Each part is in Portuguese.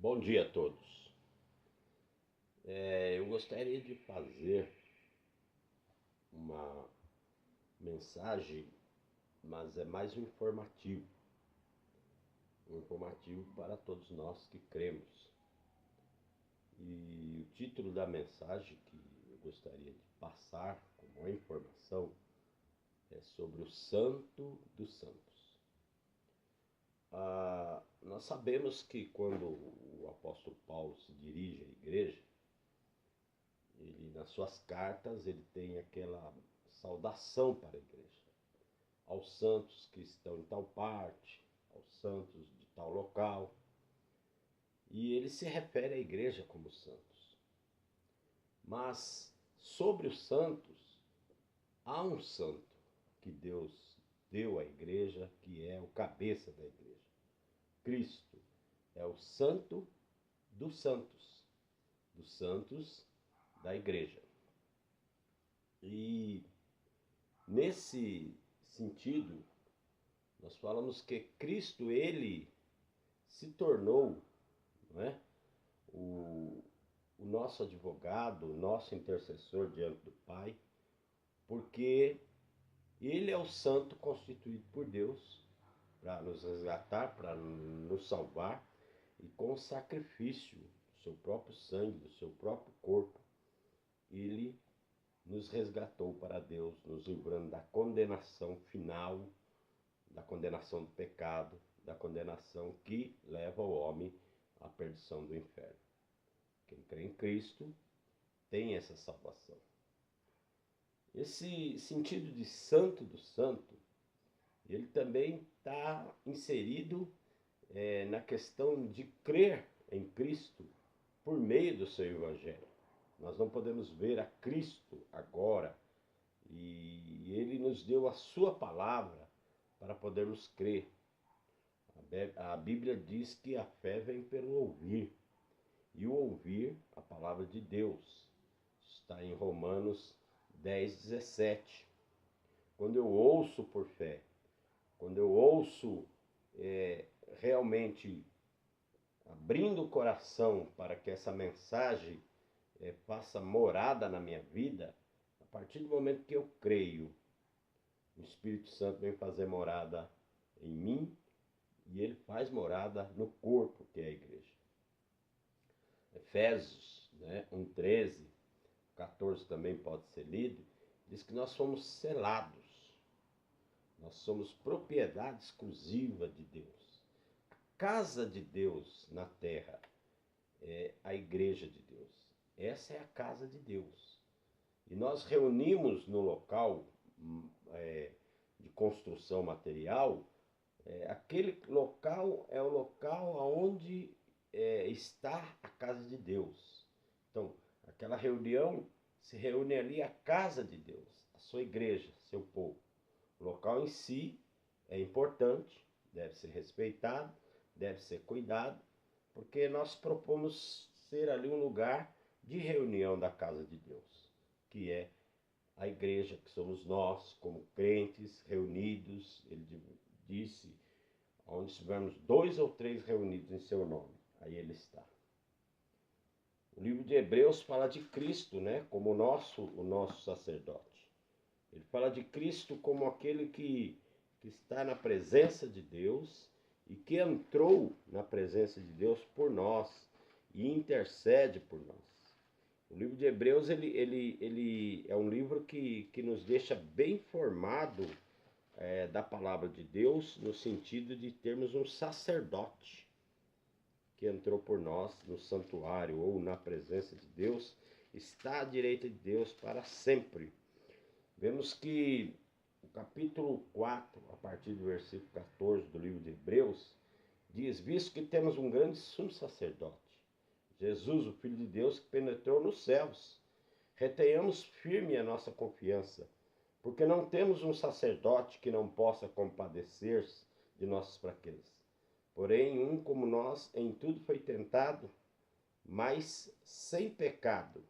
Bom dia a todos. Eu gostaria de fazer uma mensagem, mas é mais um informativo para todos nós que cremos. E o título da mensagem que eu gostaria de passar como uma informação é sobre o Santo dos Santos. Nós sabemos que quando o apóstolo Paulo se dirige à igreja, ele, nas suas cartas, ele tem aquela saudação para a igreja, aos santos que estão em tal parte, aos santos de tal local, e ele se refere à igreja como santos. Mas sobre os santos, há um santo que Deus deu à igreja, que é o cabeça da igreja. Cristo é o santo dos santos da igreja. E nesse sentido, nós falamos que Cristo, ele se tornou, não é, o nosso advogado, o nosso intercessor diante do Pai, porque ele é o santo constituído por Deus para nos resgatar, para nos salvar, e com o sacrifício do seu próprio sangue, do seu próprio corpo, ele nos resgatou para Deus, nos livrando da condenação final, da condenação do pecado, da condenação que leva o homem à perdição do inferno. Quem crê em Cristo tem essa salvação. Esse sentido de santo do santo, ele também está inserido na questão de crer em Cristo por meio do seu Evangelho. Nós não podemos ver a Cristo agora, e ele nos deu a sua palavra para podermos crer. A Bíblia diz que a fé vem pelo ouvir, e o ouvir a palavra de Deus. Está em Romanos 10:17. Quando eu ouço por fé, quando eu ouço realmente abrindo o coração para que essa mensagem faça morada na minha vida, a partir do momento que eu creio, o Espírito Santo vem fazer morada em mim, e ele faz morada no corpo, que é a igreja. Efésios 1:13, 14 também pode ser lido, diz que nós somos selados, nós somos propriedade exclusiva de Deus. A casa de Deus na terra é a igreja de Deus. Essa é a casa de Deus. E nós reunimos no local de construção material. Aquele local é o local onde está a casa de Deus. Então, aquela reunião se reúne ali a casa de Deus, a sua igreja, seu povo. O local em si é importante, deve ser respeitado, deve ser cuidado, porque nós propomos ser ali um lugar de reunião da casa de Deus, que é a igreja, que somos nós, como crentes reunidos. Ele disse, onde estivermos 2 ou 3 reunidos em seu nome, aí ele está. O livro de Hebreus fala de Cristo, como o nosso sacerdote. Ele fala de Cristo como aquele que está na presença de Deus e que entrou na presença de Deus por nós e intercede por nós. O livro de Hebreus ele é um livro que nos deixa bem informado da palavra de Deus, no sentido de termos um sacerdote que entrou por nós no santuário ou na presença de Deus, está à direita de Deus para sempre. Vemos que o capítulo 4, a partir do versículo 14 do livro de Hebreus, diz: visto que temos um grande sumo sacerdote, Jesus, o Filho de Deus, que penetrou nos céus, retenhamos firme a nossa confiança, porque não temos um sacerdote que não possa compadecer-se de nossas fraquezas. Porém, um como nós em tudo foi tentado, mas sem pecado.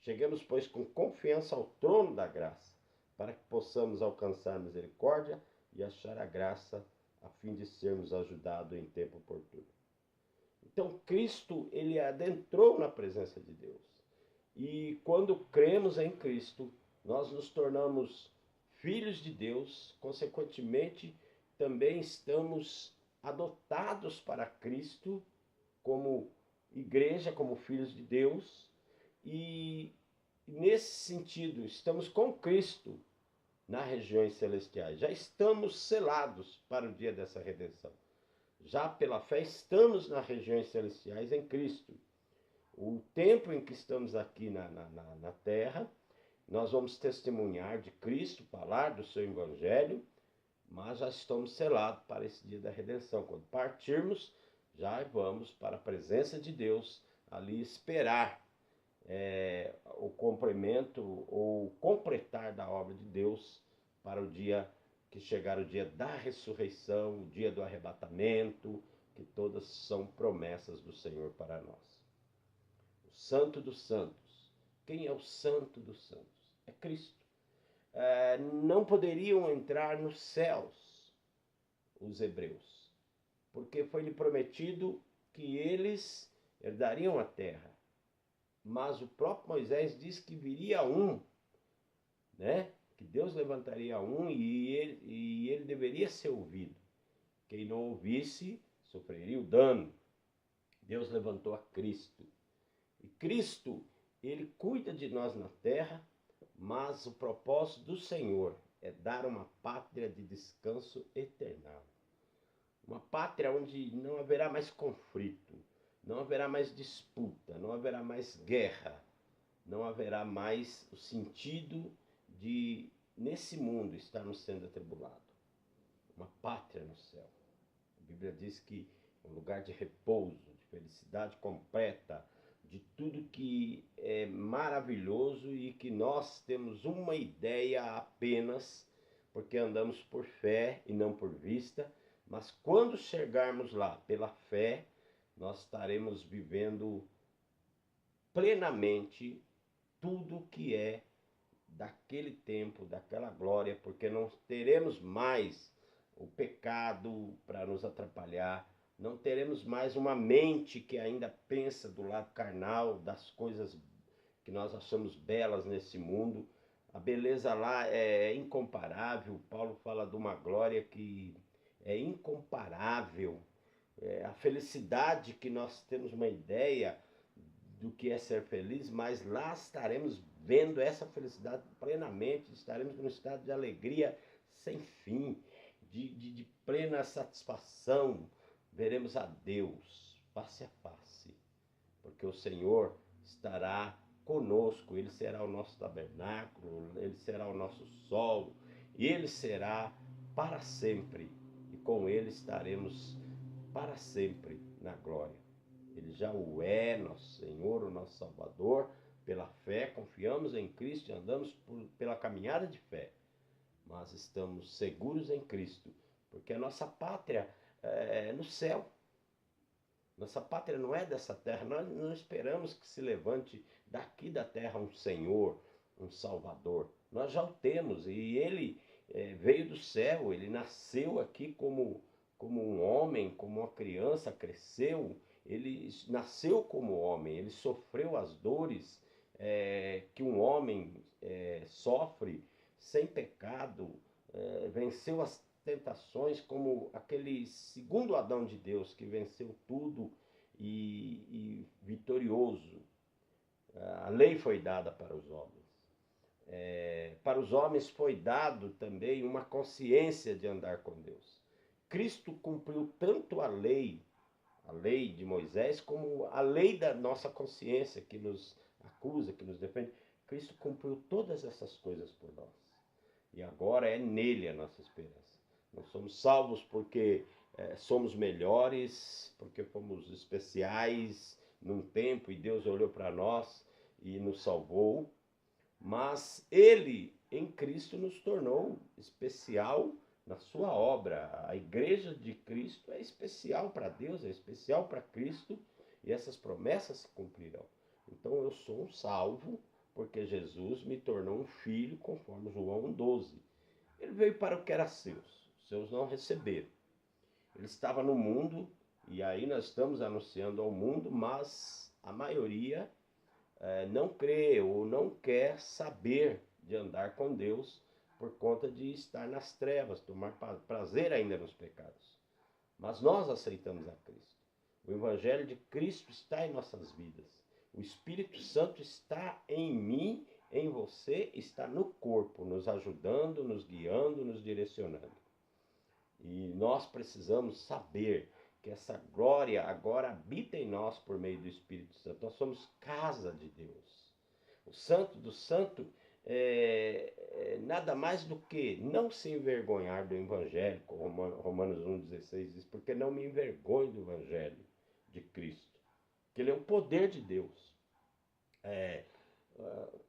Chegamos, pois, com confiança ao trono da graça, para que possamos alcançar misericórdia e achar a graça, a fim de sermos ajudados em tempo oportuno. Então Cristo, ele adentrou na presença de Deus. E quando cremos em Cristo, nós nos tornamos filhos de Deus, consequentemente, também estamos adotados para Cristo como igreja, como filhos de Deus, e nesse sentido, estamos com Cristo nas regiões celestiais. Já estamos selados para o dia dessa redenção. Já pela fé estamos nas regiões celestiais em Cristo. O tempo em que estamos aqui na terra, nós vamos testemunhar de Cristo, falar do seu evangelho, mas já estamos selados para esse dia da redenção. Quando partirmos, já vamos para a presença de Deus, ali esperar o cumprimento ou completar da obra de Deus para o dia que chegar, o dia da ressurreição, o dia do arrebatamento, que todas são promessas do Senhor para nós. O Santo dos Santos. Quem é o Santo dos Santos? É Cristo. Não poderiam entrar nos céus os hebreus, porque foi-lhe prometido que eles herdariam a terra. Mas o próprio Moisés diz que viria um, né? Que Deus levantaria um e ele deveria ser ouvido. Quem não ouvisse sofreria o dano. Deus levantou a Cristo. E Cristo, ele cuida de nós na terra, mas o propósito do Senhor é dar uma pátria de descanso eternal. Uma pátria onde não haverá mais conflito, não haverá mais disputa, não haverá mais guerra, não haverá mais o sentido de, nesse mundo, estarmos sendo atribulados. Uma pátria no céu. A Bíblia diz que é um lugar de repouso, de felicidade completa, de tudo que é maravilhoso e que nós temos uma ideia apenas, porque andamos por fé e não por vista, mas quando chegarmos lá pela fé, nós estaremos vivendo plenamente tudo que é daquele tempo, daquela glória, porque não teremos mais o pecado para nos atrapalhar, não teremos mais uma mente que ainda pensa do lado carnal, das coisas que nós achamos belas nesse mundo. A beleza lá é incomparável. Paulo fala de uma glória que é incomparável. A felicidade que nós temos uma ideia do que é ser feliz, mas lá estaremos vendo essa felicidade plenamente, estaremos num estado de alegria sem fim, de plena satisfação. Veremos a Deus face a face, porque o Senhor estará conosco, Ele será o nosso tabernáculo, Ele será o nosso sol, e Ele será para sempre, e com Ele estaremos para sempre na glória. Ele já o é, nosso Senhor, o nosso Salvador. Pela fé, confiamos em Cristo e andamos pela caminhada de fé. Mas estamos seguros em Cristo, porque a nossa pátria é no céu. Nossa pátria não é dessa terra. Nós não esperamos que se levante daqui da terra um Senhor, um Salvador. Nós já o temos e Ele veio do céu. Ele nasceu aqui como um homem, como uma criança, cresceu. Ele nasceu como homem, ele sofreu as dores que um homem sofre sem pecado, venceu as tentações como aquele segundo Adão de Deus que venceu tudo e vitorioso. A lei foi dada para os homens. Para os homens foi dado também uma consciência de andar com Deus. Cristo cumpriu tanto a lei de Moisés, como a lei da nossa consciência, que nos acusa, que nos defende. Cristo cumpriu todas essas coisas por nós. E agora é nele a nossa esperança. Nós somos salvos porque somos melhores, porque fomos especiais num tempo e Deus olhou para nós e nos salvou. Mas Ele, em Cristo, nos tornou especial na sua obra. A igreja de Cristo é especial para Deus, é especial para Cristo, e essas promessas se cumprirão. Então eu sou um salvo, porque Jesus me tornou um filho, conforme João 1,12. Ele veio para o que era seus, os seus não receberam. Ele estava no mundo E aí nós estamos anunciando ao mundo, mas a maioria não crê ou não quer saber de andar com Deus por conta de estar nas trevas, tomar prazer ainda nos pecados. Mas nós aceitamos a Cristo. O Evangelho de Cristo está em nossas vidas. O Espírito Santo está em mim, em você, está no corpo, nos ajudando, nos guiando, nos direcionando. E nós precisamos saber que essa glória agora habita em nós por meio do Espírito Santo. Nós somos casa de Deus. O Santo do Santo é nada mais do que não se envergonhar do Evangelho, como Romanos 1,16 diz, porque não me envergonho do Evangelho de Cristo, que ele é o poder de Deus.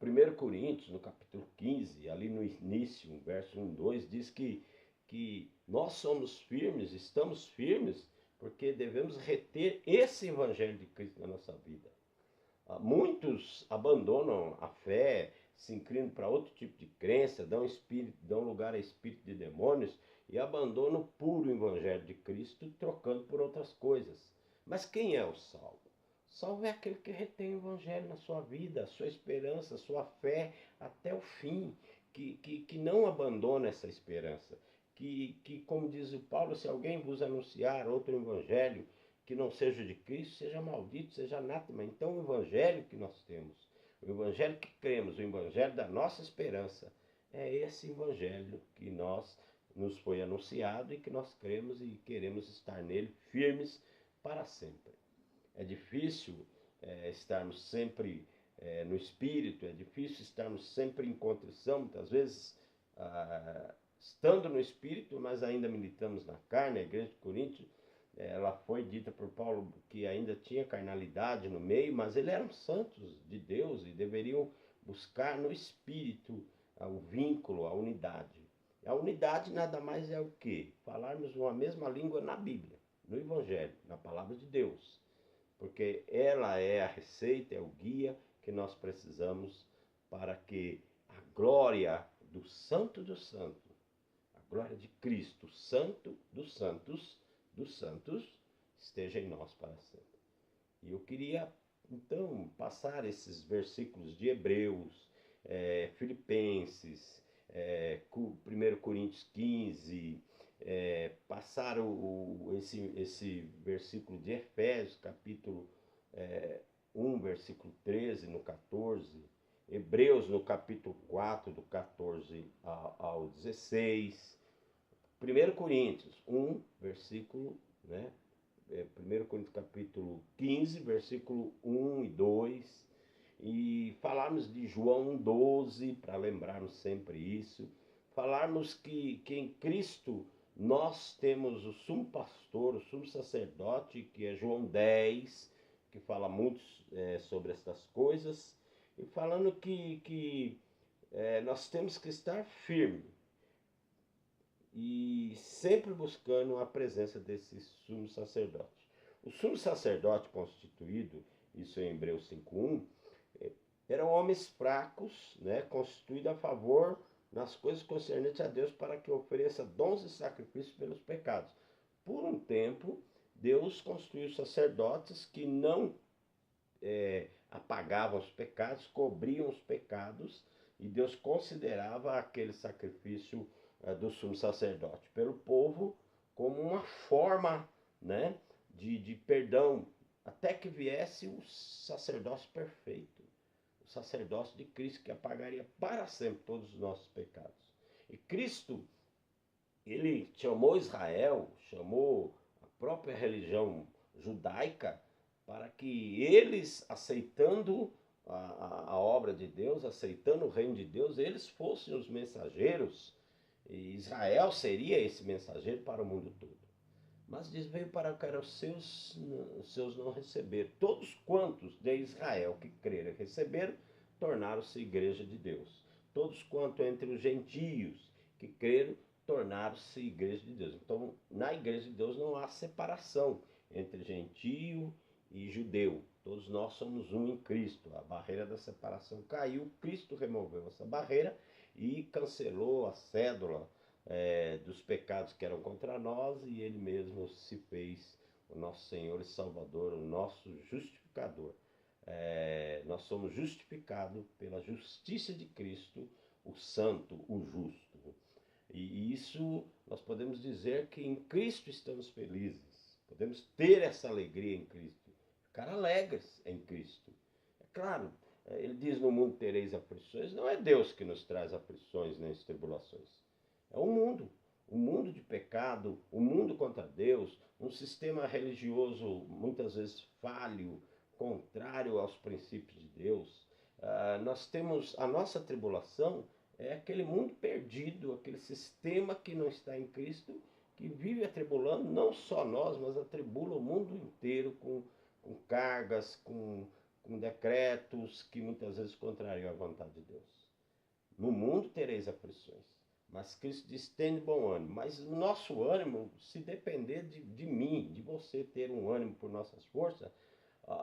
1 Coríntios, no capítulo 15, ali no início, verso 1, 2, diz que nós somos firmes, estamos firmes, porque devemos reter esse Evangelho de Cristo na nossa vida. Muitos abandonam a fé, se inclinam para outro tipo de crença, dão lugar a espírito de demônios e abandonam o puro Evangelho de Cristo, trocando por outras coisas. Mas quem é o salvo? Salvo é aquele que retém o Evangelho na sua vida, a sua esperança, a sua fé até o fim, que não abandona essa esperança. Que, como diz o Paulo, se alguém vos anunciar outro Evangelho que não seja de Cristo, seja maldito, seja anátema. Então o Evangelho que nós temos, o Evangelho que cremos, o Evangelho da nossa esperança, é esse Evangelho que nos foi anunciado e que nós cremos e queremos estar nele firmes para sempre. É difícil estarmos sempre no Espírito, é difícil estarmos sempre em contrição, muitas vezes estando no Espírito, mas ainda militamos na carne. A igreja de Corinto, ela foi dita por Paulo que ainda tinha carnalidade no meio, mas eles eram santos de Deus e deveriam buscar no Espírito o vínculo, a unidade. A unidade nada mais é o quê? Falarmos uma mesma língua na Bíblia, no Evangelho, na Palavra de Deus. Porque ela é a receita, é o guia que nós precisamos para que a glória do Santo dos Santos, a glória de Cristo, Santo dos Santos, esteja em nós para sempre. E eu queria, então, passar esses versículos de Hebreus, Filipenses, 1 Coríntios 15, passar esse versículo de Efésios, capítulo 1, versículo 13, no 14, Hebreus, no capítulo 4, do 14 ao 16, 1 Coríntios 1, versículo, 1 Coríntios capítulo 15, versículo 1 e 2, e falarmos de João 12, para lembrarmos sempre isso, falarmos que em Cristo nós temos o sumo pastor, o sumo sacerdote, que é João 10, que fala muito sobre estas coisas, e falando que nós temos que estar firme e sempre buscando a presença desse sumo sacerdote. O sumo sacerdote constituído, isso em Hebreus 5:1, eram homens fracos, constituídos a favor nas coisas concernentes a Deus para que ofereça dons e sacrifícios pelos pecados. Por um tempo, Deus constituiu sacerdotes que não apagavam os pecados, cobriam os pecados, e Deus considerava aquele sacrifício do sumo sacerdote pelo povo como uma forma de perdão, até que viesse o sacerdócio perfeito, o sacerdócio de Cristo, que apagaria para sempre todos os nossos pecados. E Cristo, ele chamou Israel, chamou a própria religião judaica, para que eles, aceitando a obra de Deus, aceitando o reino de Deus, eles fossem os mensageiros, e Israel seria esse mensageiro para o mundo todo. Mas diz, veio para cá, os seus não receberam. Todos quantos de Israel que creram e receberam, tornaram-se igreja de Deus. Todos quantos entre os gentios que creram, tornaram-se igreja de Deus. Então, na igreja de Deus não há separação entre gentio e judeu. Todos nós somos um em Cristo. A barreira da separação caiu, Cristo removeu essa barreira e cancelou a cédula dos pecados que eram contra nós, e ele mesmo se fez o nosso Senhor e Salvador, o nosso justificador. Nós somos justificados pela justiça de Cristo, o Santo, o Justo. E isso nós podemos dizer que em Cristo estamos felizes. Podemos ter essa alegria em Cristo. Ficar alegres em Cristo. É claro, ele diz: no mundo tereis aflições. Não é Deus que nos traz aflições nem tribulações. É o mundo. O mundo de pecado, o mundo contra Deus, um sistema religioso muitas vezes falho, contrário aos princípios de Deus. Nós temos a nossa tribulação, é aquele mundo perdido, aquele sistema que não está em Cristo, que vive atribulando não só nós, mas atribula o mundo inteiro com cargas, com decretos que muitas vezes contrariam a vontade de Deus. No mundo tereis aflições, mas Cristo diz: tende bom ânimo. Mas o nosso ânimo, se depender de mim, de você ter um ânimo por nossas forças,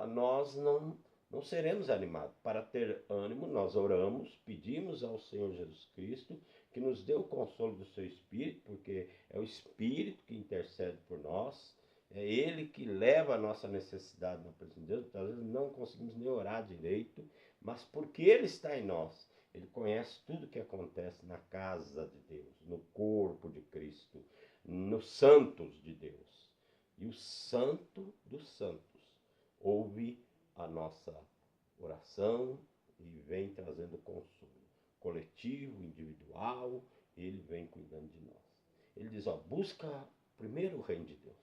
nós não seremos animados. Para ter ânimo, nós oramos, pedimos ao Senhor Jesus Cristo que nos dê o consolo do seu Espírito, porque é o Espírito que intercede por nós, é Ele que leva a nossa necessidade na presença de Deus. Muitas vezes não conseguimos nem orar direito, mas porque Ele está em nós, Ele conhece tudo o que acontece na casa de Deus, no corpo de Cristo, nos santos de Deus. E o Santo dos Santos ouve a nossa oração e vem trazendo consolo coletivo, individual. Ele vem cuidando de nós. Ele diz: busca primeiro o reino de Deus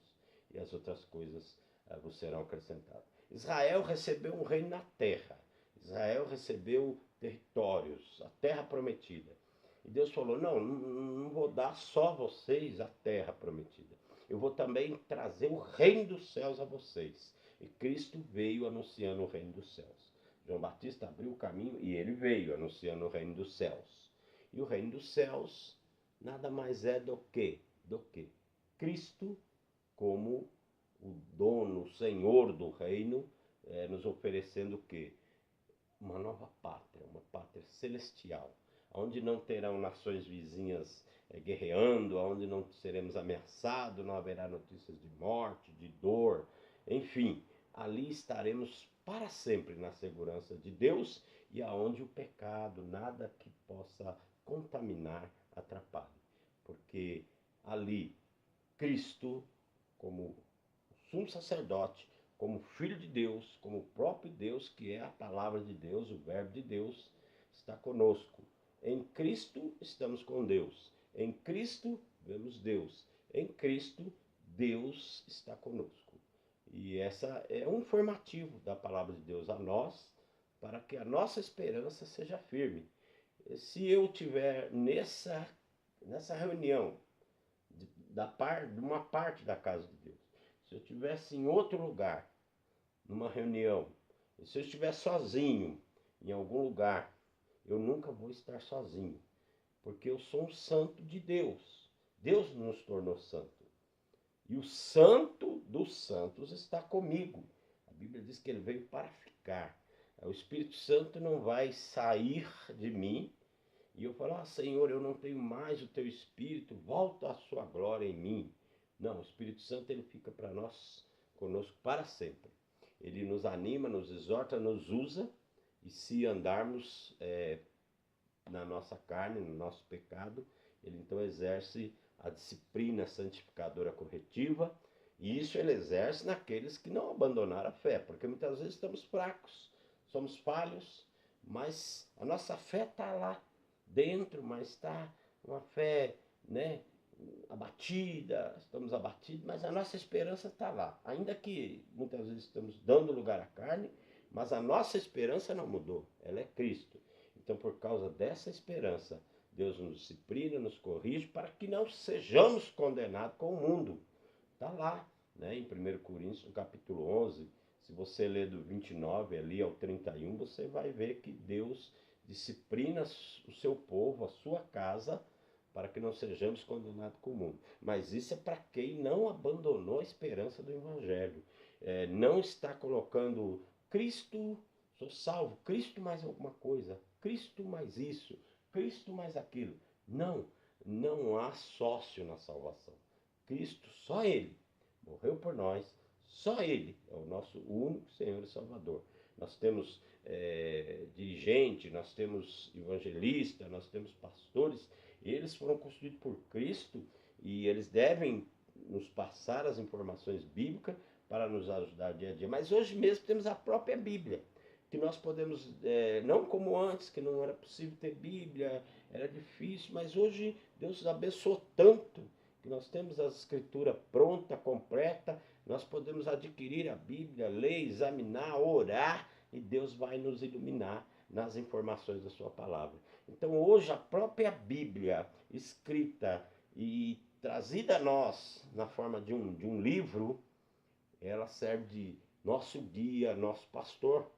e as outras coisas vos serão acrescentadas. Israel recebeu um reino na terra. Israel recebeu territórios, a terra prometida. E Deus falou: não vou dar só a vocês a terra prometida. Eu vou também trazer o reino dos céus a vocês. E Cristo veio anunciando o reino dos céus. João Batista abriu o caminho e ele veio anunciando o reino dos céus. E o reino dos céus nada mais é do que Cristo como o dono, o Senhor do reino, nos oferecendo o quê? Uma nova pátria, uma pátria celestial, onde não terão nações vizinhas guerreando, onde não seremos ameaçados, não haverá notícias de morte, de dor, enfim, ali estaremos para sempre na segurança de Deus e aonde o pecado, nada que possa contaminar, atrapalhe, porque ali Cristo, como sumo sacerdote, como Filho de Deus, como o próprio Deus, que é a palavra de Deus, o verbo de Deus, está conosco. Em Cristo estamos com Deus. Em Cristo vemos Deus. Em Cristo Deus está conosco. E essa é um informativo da palavra de Deus a nós, para que a nossa esperança seja firme. Se eu tiver nessa reunião, de uma parte da casa de Deus, se eu estivesse em outro lugar, numa reunião, e se eu estiver sozinho em algum lugar, eu nunca vou estar sozinho, porque eu sou um santo de Deus. Deus nos tornou santo. E o santo dos santos está comigo. A Bíblia diz que ele veio para ficar. O Espírito Santo não vai sair de mim e eu falar: Senhor, eu não tenho mais o teu Espírito, volta a sua glória em mim. Não, o Espírito Santo ele fica para nós, conosco para sempre. Ele nos anima, nos exorta, nos usa, e se andarmos na nossa carne, no nosso pecado, ele então exerce a disciplina santificadora corretiva, e isso ele exerce naqueles que não abandonaram a fé, porque muitas vezes estamos fracos, somos falhos, mas a nossa fé está lá dentro, mas está uma fé, abatida, estamos abatidos, mas a nossa esperança está lá. Ainda que muitas vezes estamos dando lugar à carne, mas a nossa esperança não mudou, ela é Cristo. Então, por causa dessa esperança, Deus nos disciplina, nos corrige, para que não sejamos condenados com o mundo. Está lá, em 1 Coríntios, no capítulo 11, se você ler do 29 ali ao 31, você vai ver que Deus disciplina o seu povo, a sua casa, para que não sejamos condenados com o mundo. Mas isso é para quem não abandonou a esperança do Evangelho. Não está colocando Cristo, sou salvo, Cristo mais alguma coisa, Cristo mais isso, Cristo mais aquilo. Não há sócio na salvação. Cristo, só Ele, morreu por nós, Só Ele é o nosso único Senhor e Salvador. Nós temos dirigente, nós temos evangelista, nós temos pastores, eles foram constituídos por Cristo e eles devem nos passar as informações bíblicas para nos ajudar dia a dia. Mas hoje mesmo temos a própria Bíblia, que nós podemos, não como antes, que não era possível ter Bíblia, era difícil, mas hoje Deus nos abençoou tanto que nós temos a Escritura pronta, completa, nós podemos adquirir a Bíblia, ler, examinar, orar, e Deus vai nos iluminar nas informações da sua palavra. Então hoje a própria Bíblia, escrita e trazida a nós na forma de um livro, ela serve de nosso guia, nosso pastor,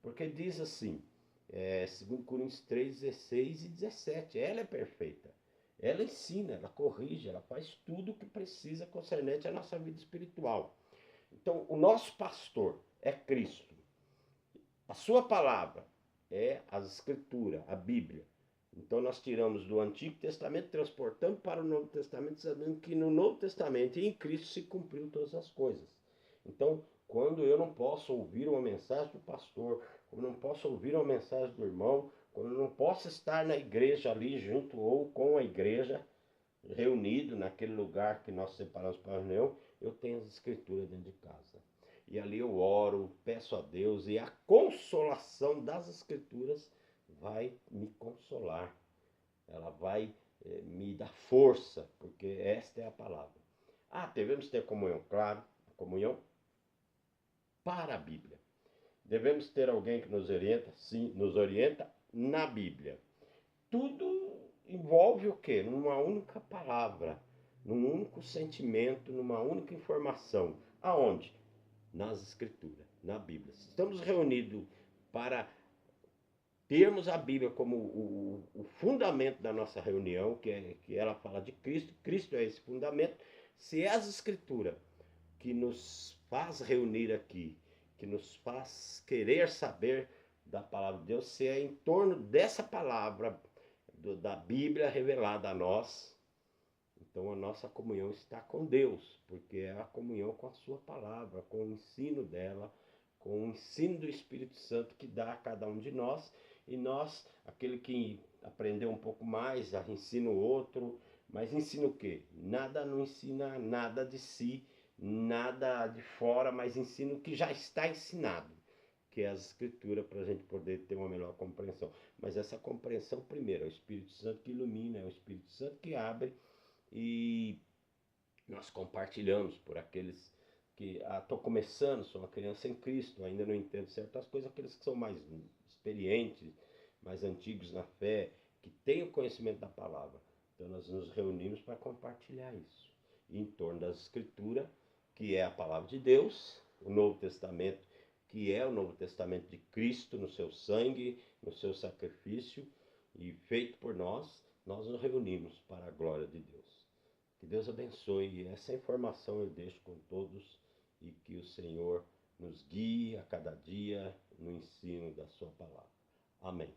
porque diz assim, 2 Coríntios 3, 16 e 17, ela é perfeita. Ela ensina, ela corrige, ela faz tudo o que precisa concernente à nossa vida espiritual. Então, o nosso pastor é Cristo. A sua palavra é as Escrituras, a Bíblia. Então, nós tiramos do Antigo Testamento, transportamos para o Novo Testamento, sabendo que no Novo Testamento e em Cristo se cumpriu todas as coisas. Então, quando eu não posso ouvir uma mensagem do pastor, quando eu não posso ouvir uma mensagem do irmão, quando eu não posso estar na igreja ali junto ou com a igreja, reunido naquele lugar que nós separamos para a reunião, eu tenho as escrituras dentro de casa. E ali eu oro, peço a Deus, e a consolação das escrituras vai me consolar. Ela vai me dar força, porque esta é a palavra. Devemos ter comunhão, claro, comunhão para a Bíblia. Devemos ter alguém que nos orienta, sim, nos orienta na Bíblia. Tudo envolve o quê? Numa única palavra, num único sentimento, numa única informação. Aonde? Nas Escrituras, na Bíblia. Estamos reunidos para termos a Bíblia como o fundamento da nossa reunião, que ela fala de Cristo. Cristo é esse fundamento. Se é as Escrituras que nos faz reunir aqui, que nos faz querer saber da palavra de Deus, se é em torno dessa palavra da Bíblia revelada a nós, então a nossa comunhão está com Deus, porque é a comunhão com a sua palavra, com o ensino dela, com o ensino do Espírito Santo que dá a cada um de nós, e nós, aquele que aprendeu um pouco mais, ensina o outro, mas ensina o quê? Não ensina nada de si, nada de fora, mas ensina o que já está ensinado, que é as escrituras, para a gente poder ter uma melhor compreensão. Mas essa compreensão, primeiro, é o Espírito Santo que ilumina, é o Espírito Santo que abre, e nós compartilhamos por aqueles que estou começando, sou uma criança em Cristo, ainda não entendo certas coisas, aqueles que são mais experientes, mais antigos na fé, que têm o conhecimento da palavra. Então nós nos reunimos para compartilhar isso. E em torno das Escrituras, que é a palavra de Deus, o Novo Testamento, que é o Novo Testamento de Cristo, no seu sangue, no seu sacrifício, e feito por nós, nós nos reunimos para a glória de Deus. Que Deus abençoe. Essa informação eu deixo com todos e que o Senhor nos guie a cada dia no ensino da sua palavra. Amém.